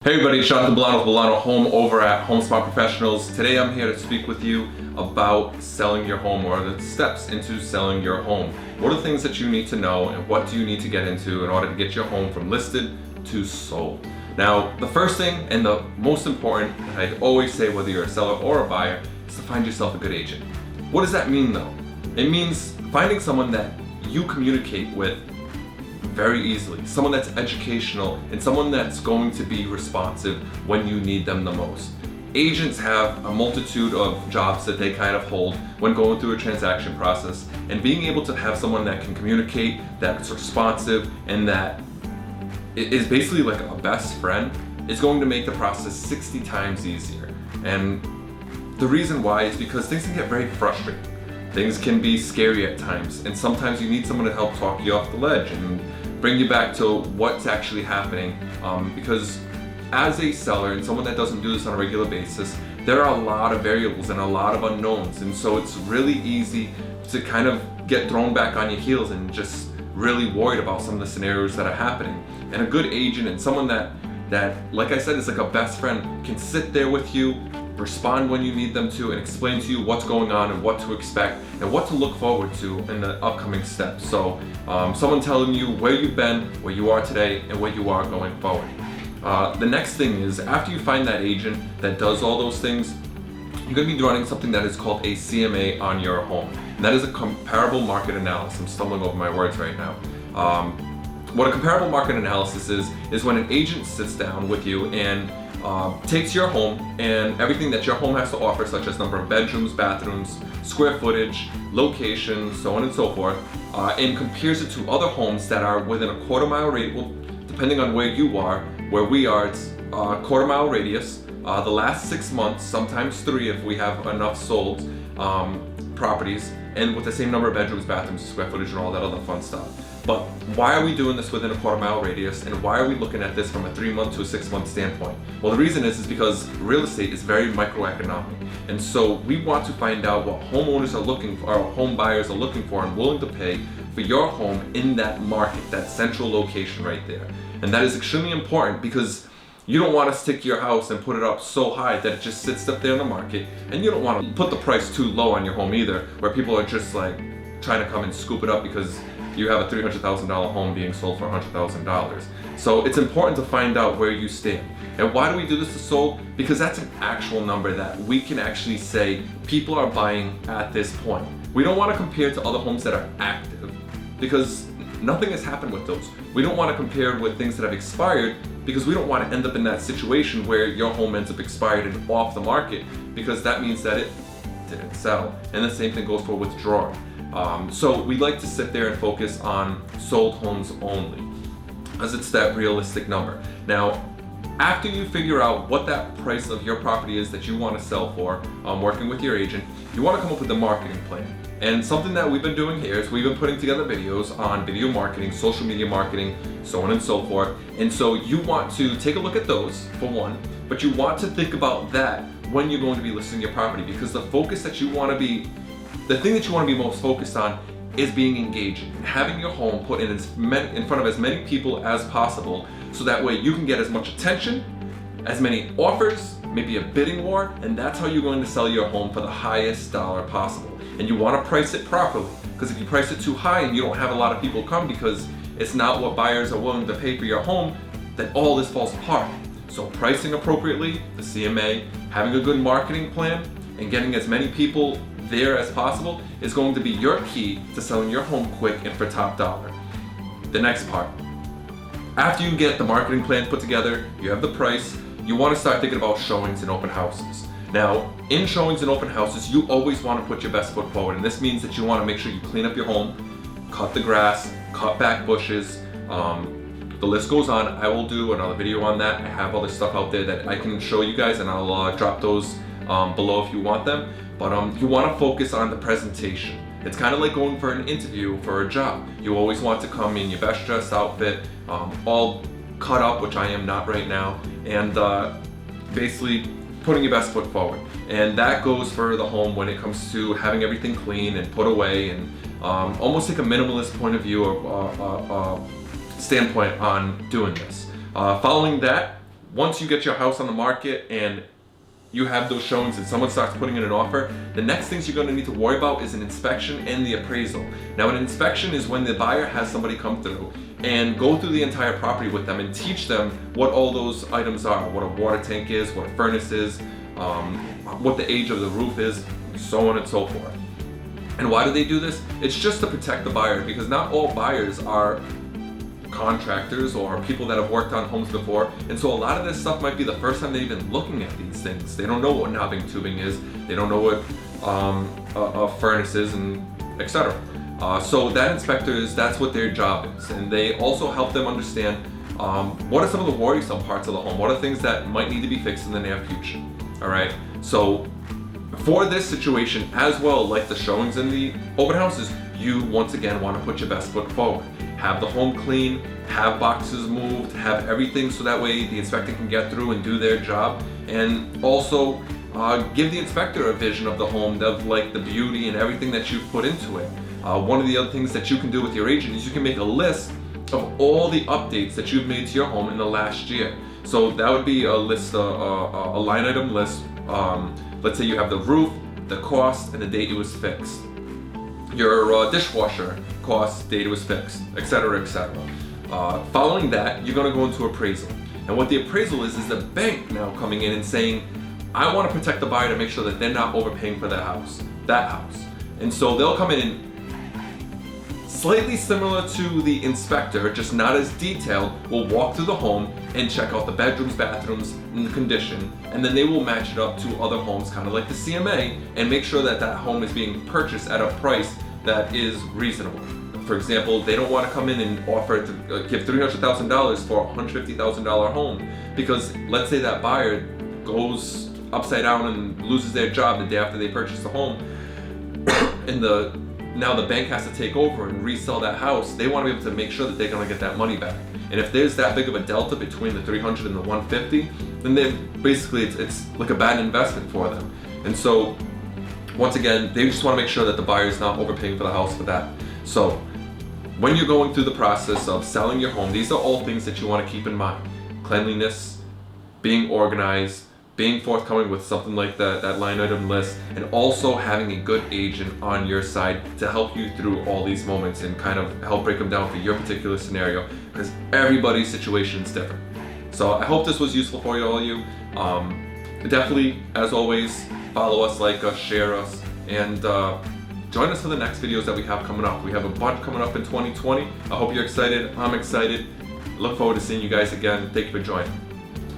Hey everybody, it's Jonathan Bolano with Bolano Home over at Home Smart Professionals. Today I'm here to speak with you about selling your home, or the steps into selling your home. What are the things that you need to know, and what do you need to get into in order to get your home from listed to sold? Now, the first thing and the most important that I always say, whether you're a seller or a buyer, is to find yourself a good agent. What does that mean though? It means finding someone that you communicate with very easily, someone that's educational, and someone that's going to be responsive when you need them the most. Agents have a multitude of jobs that they kind of hold when going through a transaction process, and being able to have someone that can communicate, that's responsive, and that is basically like a best friend is going to make the process 60 times easier. And the reason why is because things can get very frustrating. Things can be scary at times, and sometimes you need someone to help talk you off the ledge and bring you back to what's actually happening, because as a seller and someone that doesn't do this on a regular basis, there are a lot of variables and a lot of unknowns, and so it's really easy to kind of get thrown back on your heels and just really worried about some of the scenarios that are happening. And a good agent and someone that like I said is like a best friend can sit there with you, respond when you need them to, and explain to you what's going on and what to expect and what to look forward to in the upcoming steps. So someone telling you where you've been, where you are today, and where you are going forward. The next thing is, after you find that agent that does all those things, you're going to be running something that is called a CMA on your home. And that is a comparable market analysis. I'm stumbling over my words right now. What a comparable market analysis is when an agent sits down with you and takes your home and everything that your home has to offer, such as number of bedrooms, bathrooms, square footage, location, so on and so forth, and compares it to other homes that are within a quarter-mile radius. Well, depending on where you are, where we are, it's a quarter-mile radius. The last 6 months, sometimes 3 if we have enough sold properties, and with the same number of bedrooms, bathrooms, square footage, and all that other fun stuff. But why are we doing this within a quarter-mile radius, and why are we looking at this from a 3-month to a 6-month standpoint? Well, the reason is because real estate is very microeconomic, and so we want to find out what homeowners are looking for, or home buyers are looking for and willing to pay for your home in that market, that central location right there. And that is extremely important, because you don't want to stick your house and put it up so high that it just sits up there in the market, and you don't want to put the price too low on your home either, where people are just like trying to come and scoop it up because you have a $300,000 home being sold for $100,000. So it's important to find out where you stand. And why do we do this to sold? Because that's an actual number that we can actually say people are buying at this point. We don't want to compare to other homes that are active, because nothing has happened with those. We don't want to compare with things that have expired, because we don't want to end up in that situation where your home ends up expired and off the market, because that means that it didn't sell. And the same thing goes for withdrawal. So we like to sit there and focus on sold homes only, as it's that realistic number. Now, after you figure out what that price of your property is that you want to sell for, working with your agent, you want to come up with a marketing plan. And something that we've been doing here is we've been putting together videos on video marketing, social media marketing, so on and so forth. And so you want to take a look at those, for one, but you want to think about that when you're going to be listing your property, because the focus that you want to be, the thing that you want to be most focused on is being engaging, having your home put in front of as many people as possible, so that way you can get as much attention, as many offers, maybe a bidding war, and that's how you're going to sell your home for the highest dollar possible. And you want to price it properly, because if you price it too high and you don't have a lot of people come because it's not what buyers are willing to pay for your home, then all this falls apart. So pricing appropriately, the CMA, having a good marketing plan, and getting as many people there as possible is going to be your key to selling your home quick and for top dollar. The next part, after you get the marketing plan put together, you have the price, you want to start thinking about showings and open houses. Now, in showings and open houses, you always want to put your best foot forward, and this means that you want to make sure you clean up your home, cut the grass, cut back bushes, the list goes on. I will do another video on that. I have other stuff out there that I can show you guys, and I'll drop those below if you want them. But you want to focus on the presentation. It's kind of like going for an interview for a job. You always want to come in your best dressed outfit, all cut up, which I am not right now, and basically putting your best foot forward. And that goes for the home when it comes to having everything clean and put away, and almost like a minimalist point of view or standpoint on doing this. Following that, once you get your house on the market and you have those showings and someone starts putting in an offer, the next things you're going to need to worry about is an inspection and the appraisal. Now, an inspection is when the buyer has somebody come through and go through the entire property with them and teach them what all those items are, what a water tank is, what a furnace is, what the age of the roof is, so on and so forth. And why do they do this? It's just to protect the buyer, because not all buyers are contractors or people that have worked on homes before, and so a lot of this stuff might be the first time they're even looking at these things. They don't know what knobbing tubing is, they don't know what a furnace is, and etc. So that inspectors, that's what their job is, and they also help them understand what are some of the worrisome parts of the home, what are things that might need to be fixed in the near future. All right, so for this situation as well, like the showings in the open houses, you once again want to put your best foot forward. Have the home clean, have boxes moved, have everything so that way the inspector can get through and do their job, and also give the inspector a vision of the home, of like the beauty and everything that you've put into it. One of the other things that you can do with your agent is you can make a list of all the updates that you've made to your home in the last year. So that would be a list, a line item list. Let's say you have the roof, the cost, and the date it was fixed. Your dishwasher cost, date it was fixed, etc., etc. Following that, you're going to go into appraisal. And what the appraisal is the bank now coming in and saying, I want to protect the buyer to make sure that they're not overpaying for that house. And so they'll come in and slightly similar to the inspector, just not as detailed, will walk through the home and check out the bedrooms, bathrooms, and the condition, and then they will match it up to other homes, kind of like the CMA, and make sure that that home is being purchased at a price that is reasonable. For example, they don't want to come in and offer to give $300,000 for a $150,000 home, because let's say that buyer goes upside down and loses their job the day after they purchase the home, and now the bank has to take over and resell that house. They want to be able to make sure that they're going to get that money back. And if there's that big of a delta between the 300 and the 150, then they basically it's like a bad investment for them. And so once again, they just want to make sure that the buyer is not overpaying for the house for that. So when you're going through the process of selling your home, these are all things that you want to keep in mind. Cleanliness, being organized, being forthcoming with something like that line item list, and also having a good agent on your side to help you through all these moments and kind of help break them down for your particular scenario, because everybody's situation is different. So I hope this was useful for you, all of you. Definitely, as always, follow us, like us, share us, and join us for the next videos that we have coming up. We have a bunch coming up in 2020. I hope you're excited. I'm excited. Look forward to seeing you guys again. Thank you for joining.